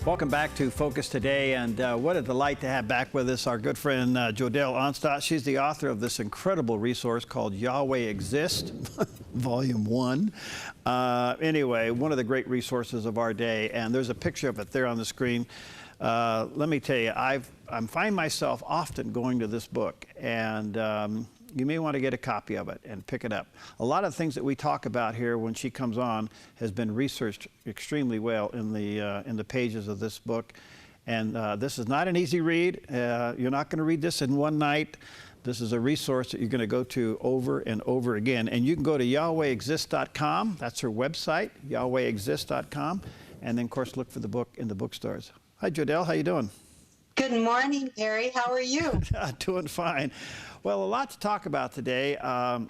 Welcome back to Focus Today, and what a delight to have back with us our good friend Jodell Onstott. She's the author of this incredible resource called YHWH Exists, Volume 1. Anyway, one of the great resources of our day, and there's a picture of it there on the screen. Let me tell you, I find myself often going to this book, and you may want to get a copy of it and pick it up. A lot of things that we talk about here when she comes on has been researched extremely well in the pages of this book. And this is not an easy read. You're not going to read this in one night. This is a resource that you're going to go to over and over again. And you can go to YHWHExists.com. That's her website, YHWHExists.com. And then, of course, look for the book in the bookstores. Hi, Jodell. How you doing? Good morning, Harry. How are you? Doing fine. Well, a lot to talk about today, and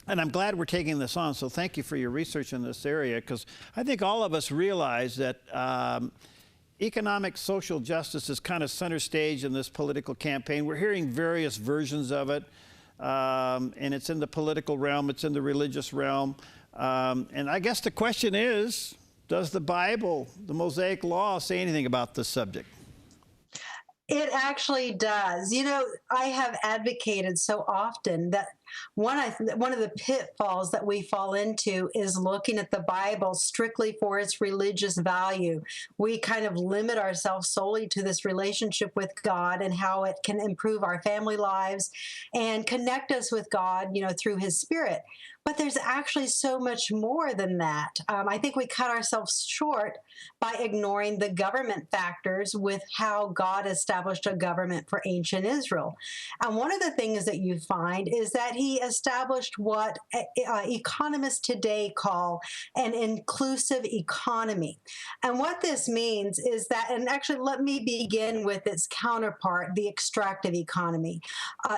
I'm glad we're taking this on, so thank you for your research in this area, because I think all of us realize that economic social justice is kind of center stage in this political campaign. We're hearing various versions of it, and it's in the political realm, it's in the religious realm, and I guess the question is, does the Bible, the Mosaic Law, say anything about this subject? It actually does. You know, I have advocated so often that one of the pitfalls that we fall into is looking at the Bible strictly for its religious value. We kind of limit ourselves solely to this relationship with God and how it can improve our family lives and connect us with God, you know, through His Spirit. But there's actually so much more than that. I think we cut ourselves short by ignoring the government factors with how God established a government for ancient Israel. And one of the things that you find is that He established what economists today call an inclusive economy. And what this means is that, and actually let me begin with its counterpart, the extractive economy.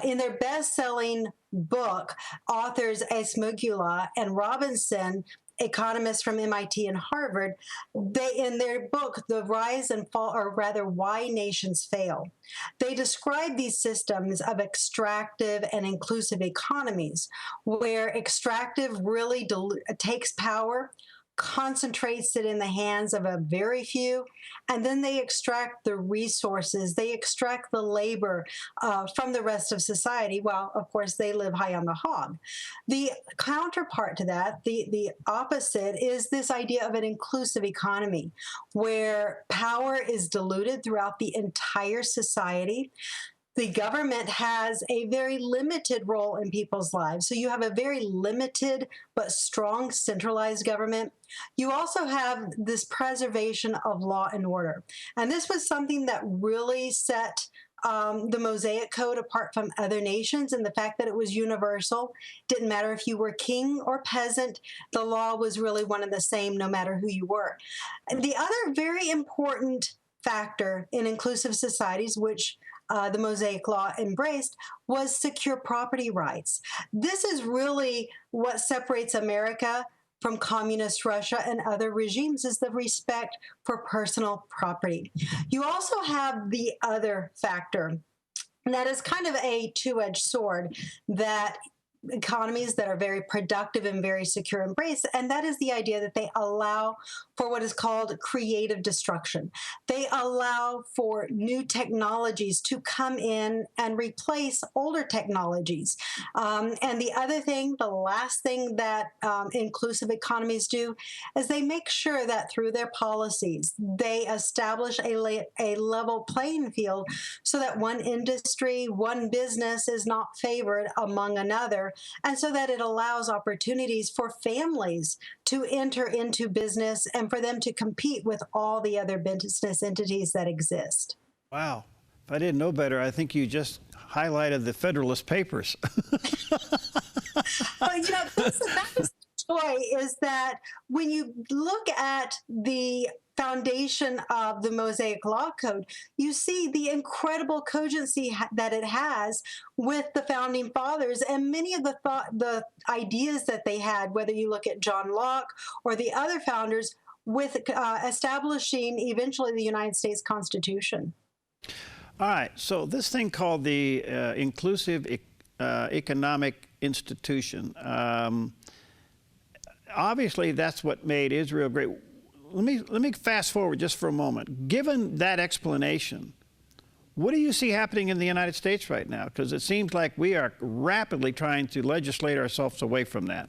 In their best-selling book, authors Esmugula and Robinson, economists from MIT and Harvard, in their book, The Rise and Fall, or rather, Why Nations Fail, they describe these systems of extractive and inclusive economies, where extractive really takes power, concentrates it in the hands of a very few, and then they extract the resources, they extract the labor from the rest of society, while, of course, they live high on the hog. The counterpart to that, the opposite, is this idea of an inclusive economy, where power is diluted throughout the entire society. The government has a very limited role in people's lives. So you have a very limited but strong centralized government. You also have this preservation of law and order. And this was something that really set the Mosaic Code apart from other nations, and the fact that it was universal. Didn't matter if you were king or peasant, the law was really one and the same no matter who you were. And the other very important factor in inclusive societies, which the Mosaic Law embraced, was secure property rights. This is really what separates America from communist Russia and other regimes, is the respect for personal property. You also have the other factor, and that is kind of a two-edged sword that economies that are very productive and very secure embrace, and that is the idea that they allow for what is called creative destruction. They allow for new technologies to come in and replace older technologies. And the other thing, the last thing that inclusive economies do is they make sure that through their policies, they establish a level playing field so that one industry, one business is not favored among another, and so that it allows opportunities for families to enter into business and for them to compete with all the other business entities that exist. Wow. If I didn't know better, I think you just highlighted the Federalist Papers. Well, you know, that is the joy, is that when you look at the foundation of the Mosaic Law Code, you see the incredible cogency that it has with the founding fathers, and many of the ideas that they had, whether you look at John Locke or the other founders, with establishing eventually the United States Constitution. All right, so this thing called the Inclusive Economic Institution, obviously that's what made Israel great. let me fast forward just for a moment. Given that explanation, what do you see happening in the United States right now? Because it seems like we are rapidly trying to legislate ourselves away from that.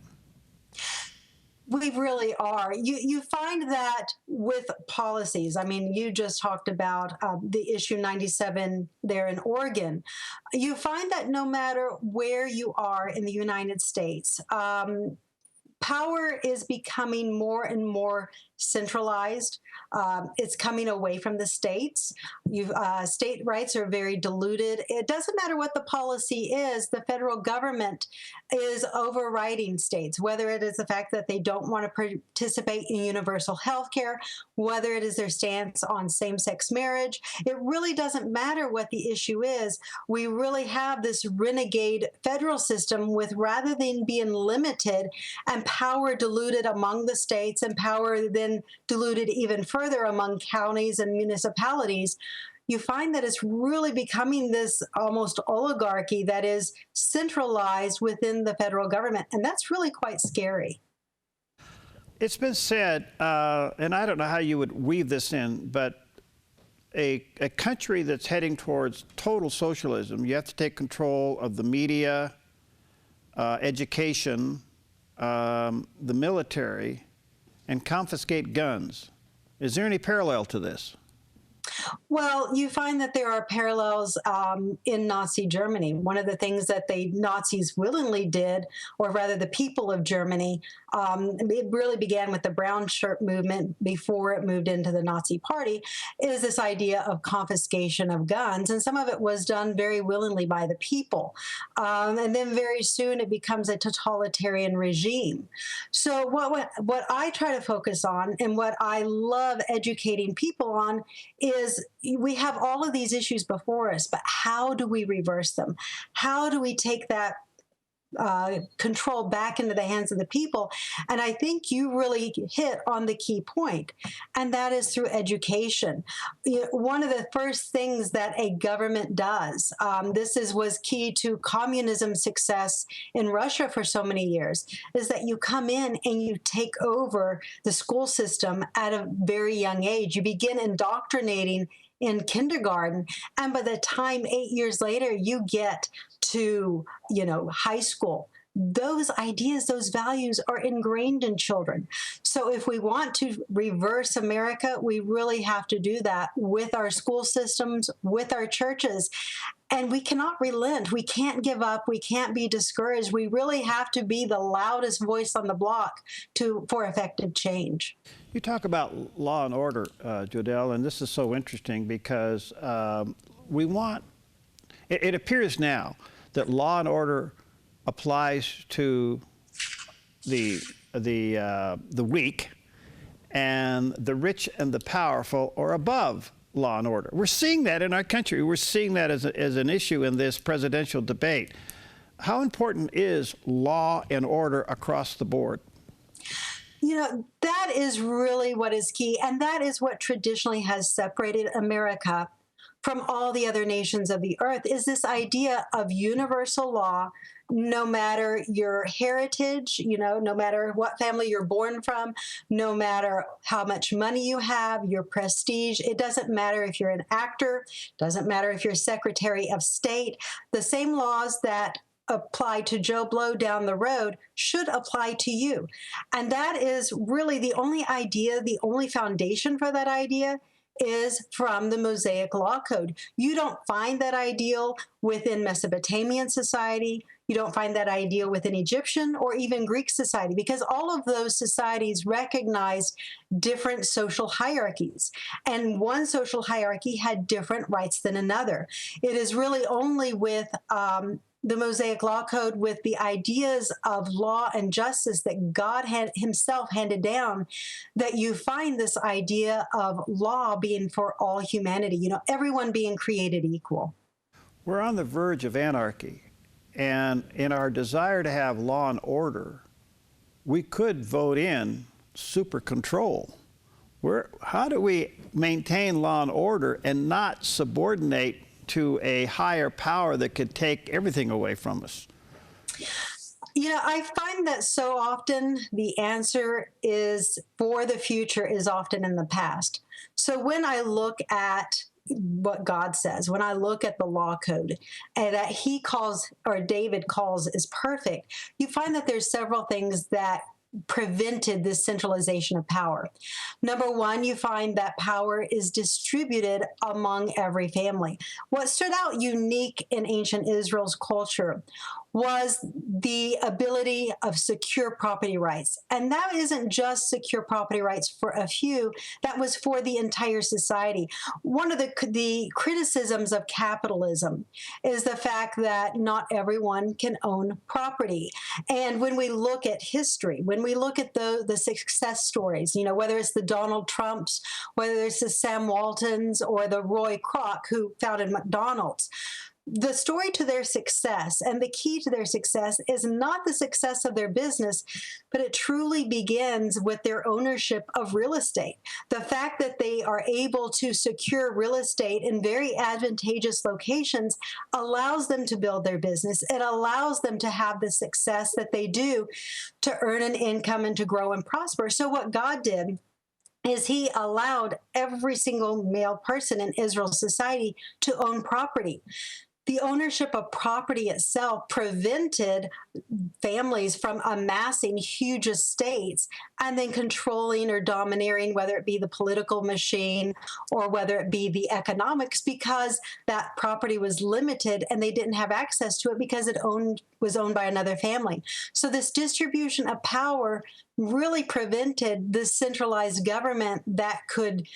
We really are. You find that with policies. I mean, you just talked about the issue 97 there in Oregon. You find that no matter where you are in the United States, power is becoming more and more centralized. It's coming away from the states. State rights are very diluted. It doesn't matter what the policy is, the federal government is overriding states, whether it is the fact that they don't want to participate in universal health care, whether it is their stance on same-sex marriage. It really doesn't matter what the issue is. We really have this renegade federal system with, rather than being limited and power diluted among the states and power then diluted even further among counties and municipalities, you find that it's really becoming this almost oligarchy that is centralized within the federal government. And that's really quite scary. It's been said, and I don't know how you would weave this in, but a country that's heading towards total socialism, you have to take control of the media, education, the military, and confiscate guns. Is there any parallel to this? Well, you find that there are parallels in Nazi Germany. One of the things that the Nazis willingly did, or rather the people of Germany, it really began with the brown shirt movement before it moved into the Nazi Party, is this idea of confiscation of guns. And some of it was done very willingly by the people. And then very soon it becomes a totalitarian regime. So what I try to focus on and what I love educating people on is we have all of these issues before us, but how do we reverse them? How do we take that control back into the hands of the people? And I think you really hit on the key point, and that is through education. One of the first things that a government does, was key to communism's success in Russia for so many years, is that you come in and you take over the school system at a very young age. You begin indoctrinating in kindergarten, and by the time 8 years later you get to high school, those ideas, those values are ingrained in children. So if we want to reverse America, we really have to do that with our school systems, with our churches. And we cannot relent. We can't give up. We can't be discouraged. We really have to be the loudest voice on the block for effective change. You talk about law and order, Jodell, and this is so interesting because it appears now that law and order applies to the weak, and the rich and the powerful are above law and order. We're seeing that in our country. We're seeing that as an issue in this presidential debate. How important is law and order across the board? That is really what is key, and that is what traditionally has separated America from all the other nations of the earth, is this idea of universal law, no matter your heritage, no matter what family you're born from, no matter how much money you have, your prestige. It doesn't matter if you're an actor, doesn't matter if you're a Secretary of State. The same laws that apply to Joe Blow down the road should apply to you. And that is really the only idea, the only foundation for that idea is from the Mosaic Law Code. You don't find that ideal within Mesopotamian society. You don't find that ideal within Egyptian or even Greek society, because all of those societies recognized different social hierarchies. And one social hierarchy had different rights than another. It is really only with the Mosaic Law Code, with the ideas of law and justice that God himself handed down, that you find this idea of law being for all humanity, everyone being created equal. We're on the verge of anarchy, and in our desire to have law and order, we could vote in super control. How do we maintain law and order and not subordinate to a higher power that could take everything away from us? I find that so often the answer is for the future is often in the past. So when I look at what God says, when I look at the law code and that he calls or David calls is perfect, you find that there's several things that prevented this centralization of power. Number one, you find that power is distributed among every family. What stood out unique in ancient Israel's culture was the ability of secure property rights. And that isn't just secure property rights for a few, that was for the entire society. One of the criticisms of capitalism is the fact that not everyone can own property. And when we look at history, when we look at the success stories, whether it's the Donald Trumps, whether it's the Sam Waltons or the Roy Kroc who founded McDonald's, the story to their success and the key to their success is not the success of their business, but it truly begins with their ownership of real estate. The fact that they are able to secure real estate in very advantageous locations allows them to build their business. It allows them to have the success that they do to earn an income and to grow and prosper. So what God did is he allowed every single male person in Israel's society to own property. The ownership of property itself prevented families from amassing huge estates and then controlling or domineering, whether it be the political machine or whether it be the economics, because that property was limited and they didn't have access to it because it was owned by another family. So this distribution of power really prevented this centralized government that could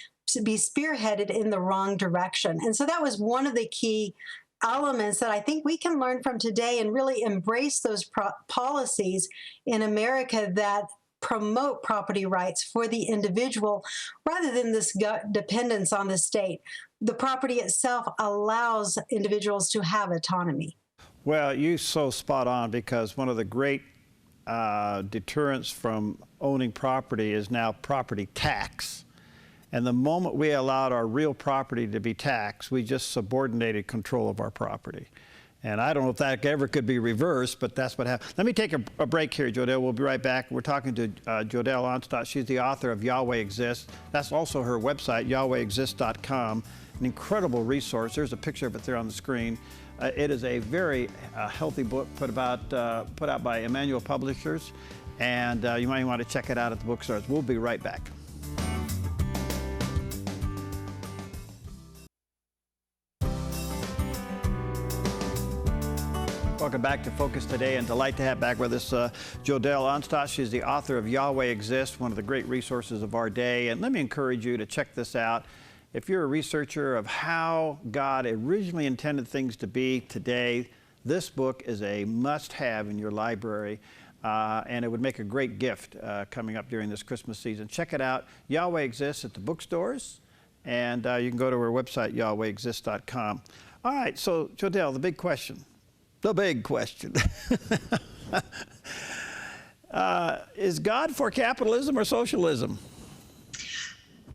be spearheaded in the wrong direction. And so that was one of the key elements that I think we can learn from today and really embrace those policies in America that promote property rights for the individual rather than this dependence on the state. The property itself allows individuals to have autonomy. Well, you're so spot on, because one of the great deterrents from owning property is now property tax. And the moment we allowed our real property to be taxed, we just subordinated control of our property. And I don't know if that ever could be reversed, but that's what happened. Let me take a break here, Jodell. We'll be right back. We're talking to Jodell Onstott. She's the author of YHWH Exists. That's also her website, YHWHExists.com. An incredible resource. There's a picture of it there on the screen. It is a very healthy book put out by Emmanuel Publishers, and you might want to check it out at the bookstores. We'll be right back. Welcome back to Focus Today, and delight to have back with us Jodell Onstott. She's the author of YHWH Exists, one of the great resources of our day. And let me encourage you to check this out. If you're a researcher of how God originally intended things to be today, this book is a must-have in your library, and it would make a great gift coming up during this Christmas season. Check it out. YHWH Exists at the bookstores, and you can go to our website, YHWHExists.com. All right, so Jodell, the big question. The big question. Is God for capitalism or socialism?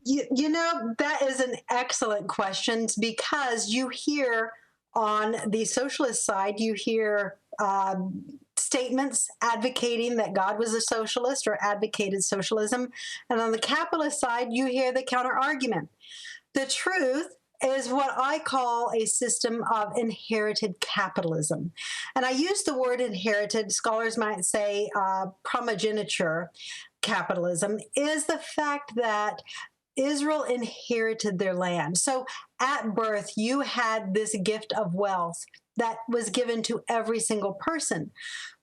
That is an excellent question, because you hear on the socialist side, you hear statements advocating that God was a socialist or advocated socialism. And on the capitalist side, you hear the counter argument. The truth is what I call a system of inherited capitalism. And I use the word inherited, scholars might say primogeniture capitalism, is the fact that Israel inherited their land. So at birth, you had this gift of wealth that was given to every single person.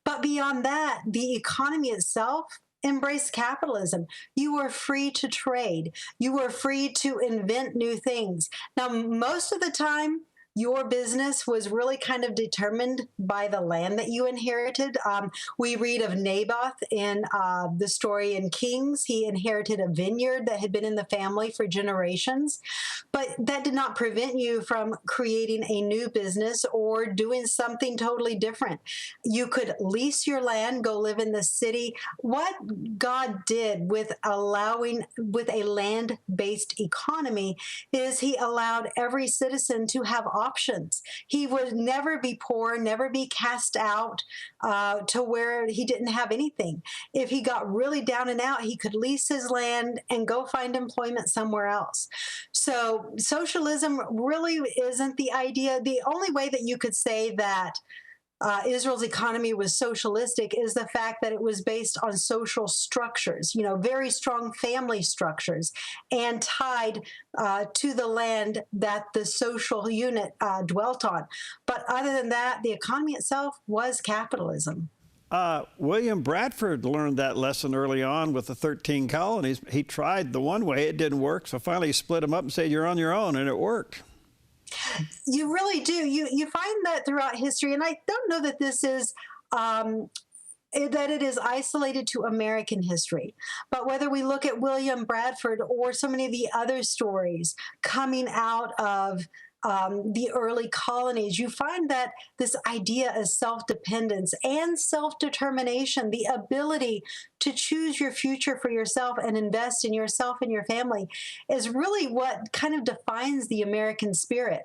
But beyond that, the economy itself embrace capitalism. You were free to trade. You were free to invent new things. Now, most of the time, your business was really kind of determined by the land that you inherited. We read of Naboth in the story in Kings. He inherited a vineyard that had been in the family for generations, but that did not prevent you from creating a new business or doing something totally different. You could lease your land, go live in the city. What God did with a land-based economy is he allowed every citizen to have options. He would never be poor, never be cast out to where he didn't have anything. If he got really down and out, he could lease his land and go find employment somewhere else. So socialism really isn't the idea. The only way that you could say that Israel's economy was socialistic is the fact that it was based on social structures, very strong family structures, and tied to the land that the social unit dwelt on. But other than that, the economy itself was capitalism. William Bradford learned that lesson early on with the 13 colonies. He tried the one way, it didn't work, so finally he split them up and said, you're on your own, and it worked. You really do. You find that throughout history, and I don't know that this is that it is isolated to American history. But whether we look at William Bradford or so many of the other stories coming out of the early colonies, you find that this idea of self-dependence and self-determination, the ability to choose your future for yourself and invest in yourself and your family, is really what kind of defines the American spirit.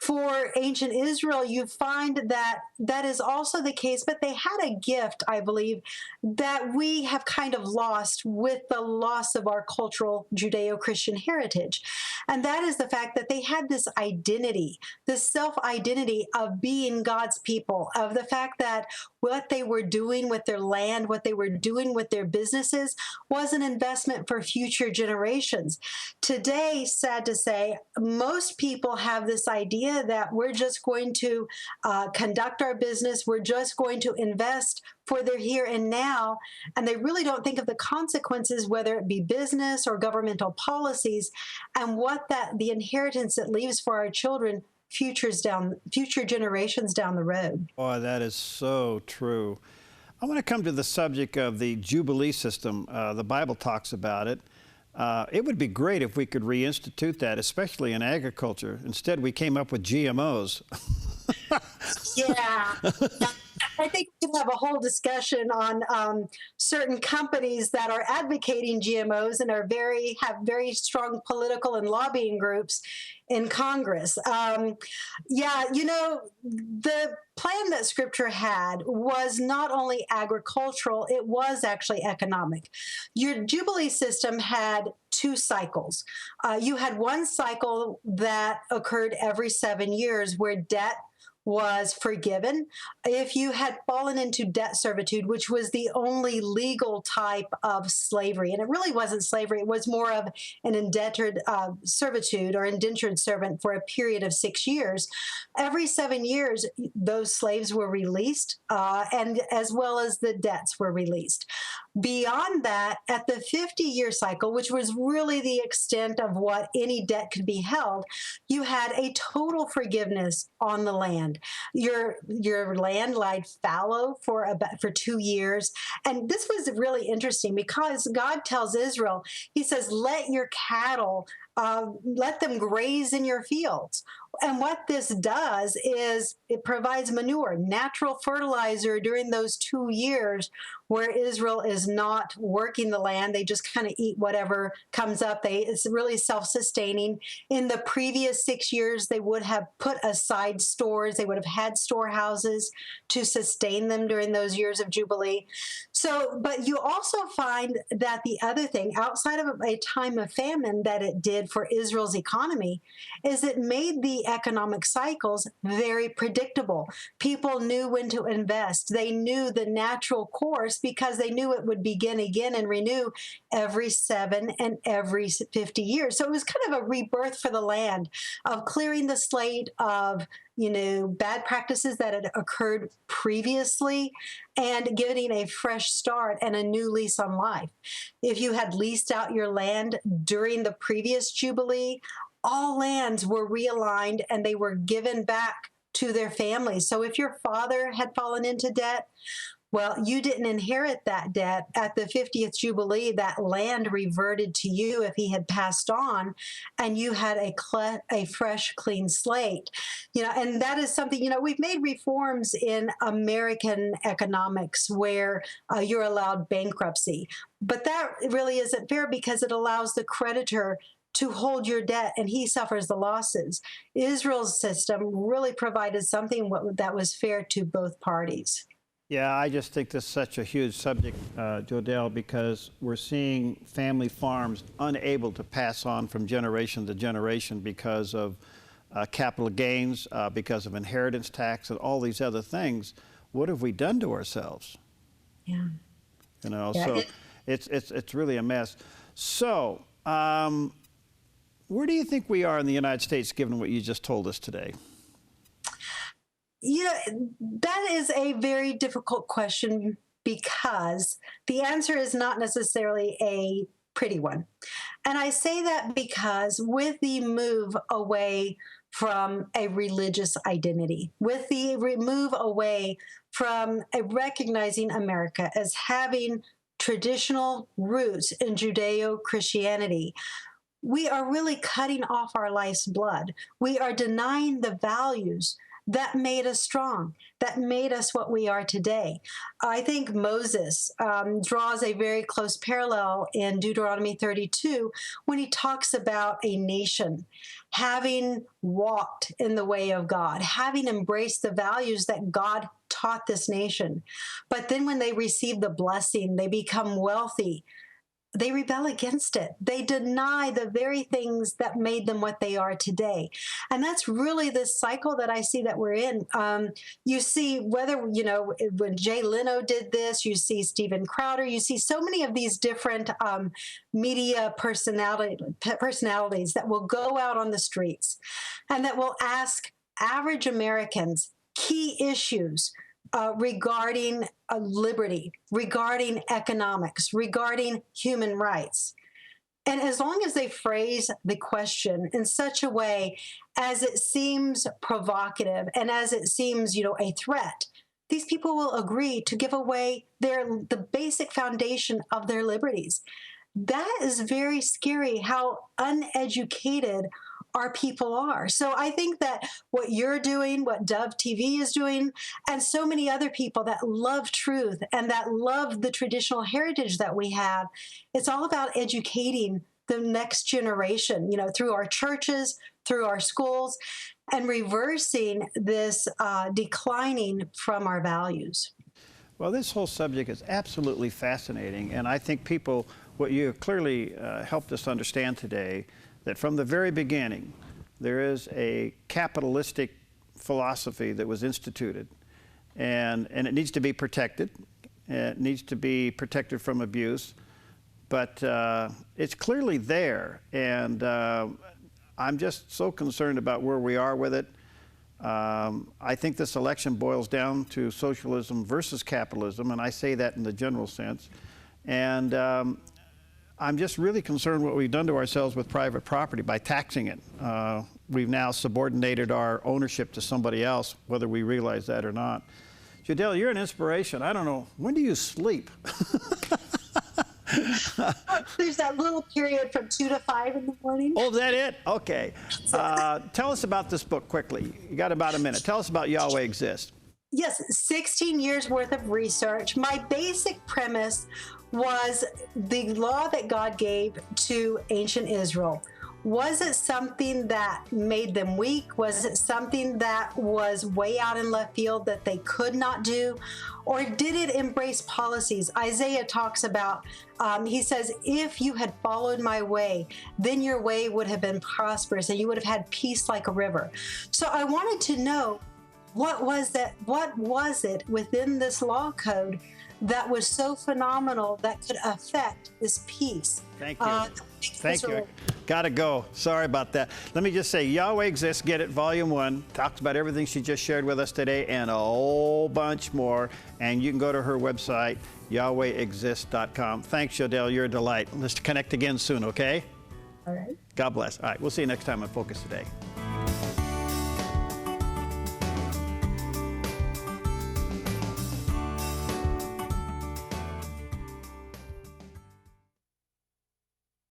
For ancient Israel, you find that that is also the case, but they had a gift, I believe, that we have kind of lost with the loss of our cultural Judeo-Christian heritage. And that is the fact that they had this identity, this self-identity of being God's people, of the fact that what they were doing with their land, what they were doing with their businesses was an investment for future generations. Today, sad to say, most people have this idea that we're just going to conduct our business, we're just going to invest for their here and now, and they really don't think of the consequences, whether it be business or governmental policies, and what the inheritance it leaves for our children, future generations down the road. Boy, that is so true. I want to come to the subject of the Jubilee system. The Bible talks about it. It would be great if we could reinstitute that, especially in agriculture. Instead, we came up with GMOs. Yeah. I think we could have a whole discussion on certain companies that are advocating GMOs and have very strong political and lobbying groups in Congress. Yeah, the plan that Scripture had was not only agricultural, it was actually economic. Your Jubilee system had two cycles. You had one cycle that occurred every 7 years where debt was forgiven. If you had fallen into debt servitude, which was the only legal type of slavery, and it really wasn't slavery, it was more of an indentured servitude or indentured servant for a period of 6 years. Every 7 years, those slaves were released, and as well as the debts were released. Beyond that, at the 50-year cycle, which was really the extent of what any debt could be held, you had a total forgiveness on the land. Your land lied fallow for 2 years. And this was really interesting because God tells Israel, he says, let your cattle, let them graze in your fields. And what this does is it provides manure, natural fertilizer during those 2 years where Israel is not working the land. They just kind of eat whatever comes up. It's really self-sustaining. In the previous 6 years, they would have put aside stores. They would have had storehouses to sustain them during those years of Jubilee. So, but you also find that the other thing, outside of a time of famine that it did for Israel's economy, is it made the economic cycles very predictable. People knew when to invest. They knew the natural course because they knew it would begin again and renew every 7 and every 50 years. So it was kind of a rebirth for the land of clearing the slate of bad practices that had occurred previously and giving a fresh start and a new lease on life. If you had leased out your land during the previous Jubilee, all lands were realigned and they were given back to their families. So if your father had fallen into debt, well, you didn't inherit that debt. At the 50th Jubilee, that land reverted to you if he had passed on, and you had a fresh, clean slate. And that is something, we've made reforms in American economics where you're allowed bankruptcy. But that really isn't fair because it allows the creditor to hold your debt and he suffers the losses. Israel's system really provided something that was fair to both parties. Yeah, I just think this is such a huge subject, Jodell, because we're seeing family farms unable to pass on from generation to generation because of capital gains, because of inheritance tax, and all these other things. What have we done to ourselves? Yeah. You know, Yeah, so it's really a mess. So, where do you think we are in the United States, given what you just told us today? You know, that is a very difficult question because the answer is not necessarily a pretty one. And I say that because with the move away from a religious identity, with the move away from recognizing America as having traditional roots in Judeo-Christianity, we are really cutting off our life's blood. We are denying the values that made us strong, that made us what we are today. I think Moses draws a very close parallel in Deuteronomy 32 when he talks about a nation having walked in the way of God, having embraced the values that God taught this nation. But then when they receive the blessing, they become wealthy. They rebel against it. They deny the very things that made them what they are today. And that's really the cycle that I see that we're in. You see whether, you know, when Jay Leno did this, you see Steven Crowder, you see so many of these different media personalities that will go out on the streets and that will ask average Americans key issues regarding liberty, regarding economics, regarding human rights. And as long as they phrase the question in such a way as it seems provocative and as it seems, you know, a threat, these people will agree to give away the basic foundation of their liberties. That is very scary, how uneducated our people are. So I think that what you're doing, what Dove TV is doing, and so many other people that love truth and that love the traditional heritage that we have, it's all about educating the next generation, you know, through our churches, through our schools, and reversing this declining from our values. Well, this whole subject is absolutely fascinating, and I think people, what you clearly helped us understand today, that from the very beginning, there is a capitalistic philosophy that was instituted, and it needs to be protected. It needs to be protected from abuse, but it's clearly there, and I'm just so concerned about where we are with it. I think this election boils down to socialism versus capitalism, and I say that in the general sense. And I'm just really concerned what we've done to ourselves with private property by taxing it. We've now subordinated our ownership to somebody else, whether we realize that or not. Jodell, you're an inspiration. I don't know, when do you sleep? There's that little period from 2 to 5 in the morning. Oh, is that it? Okay. Tell us about this book quickly. You got about a minute. Tell us about YHWH Exists. Yes, 16 years worth of research. My basic premise was the law that God gave to ancient Israel. Was it something that made them weak? Was it something that was way out in left field that they could not do? Or did it embrace policies? Isaiah talks about, he says, if you had followed my way, then your way would have been prosperous and you would have had peace like a river. So I wanted to know, what was it within this law code that was so phenomenal that could affect this peace? Thank you. Thank you. Got to go. Sorry about that. Let me just say, YHWH Exists, get it, Volume 1. Talks about everything she just shared with us today and a whole bunch more. And you can go to her website, YHWHExists.com. Thanks, Jodell. You're a delight. Let's connect again soon, okay? All right. God bless. All right. We'll see you next time on Focus Today.